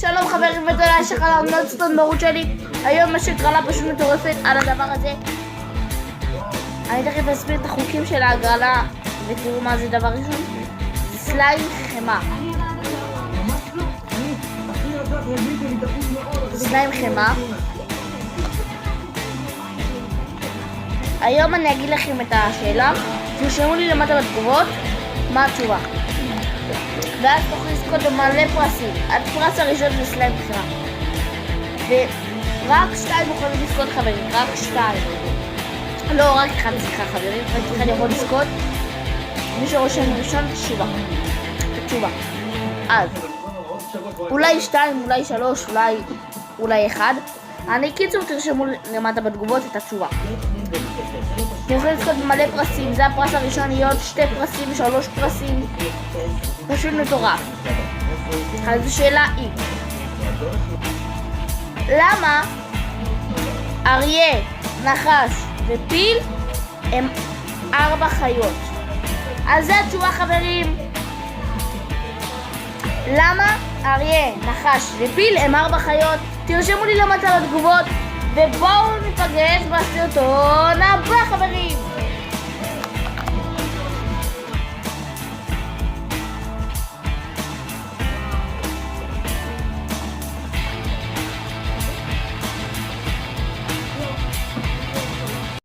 שלום חברים ותודה שחלה נולדסטון ברות שלי. היום יש הגרלה פשוט מטורפת על הדבר הזה. אני תכף אסביר את החוקים של ההגרלה ותראו מה זה. דבר ראשון, סליים חמה. סליים חמה. היום אני אגיד לכם את השאלה, תרשמו לי למטה בתגובות מה התשובה, ואז תוכלי לזכות במלא פרסים. הפרס הראשון זה סליים חמה, ורק 2 יכולים לזכות חברים, רק 2. לא, רק 1, סליחה חברים, רק 1 יכול לזכות. מי שרושם ראשון תשובה. אז אולי 2, אולי 3, אולי 1. אני קיצור תרשמו למטה בתגובות את התשובה. אתם יכולים לזכות במלא פרסים. זה הפרס הראשון, יהיו עוד 2 פרסים, 3 פרסים. פשוט מטורף. אז השאלה היא, למה אריה, נחש ופיל הם 4 חיות? אז זה התשובה חברים. למה אריה, נחש ופיל הם 4 חיות? תרשמו לי למטה בתגובות, ובואו ניפגש בסרטון הבא חברים.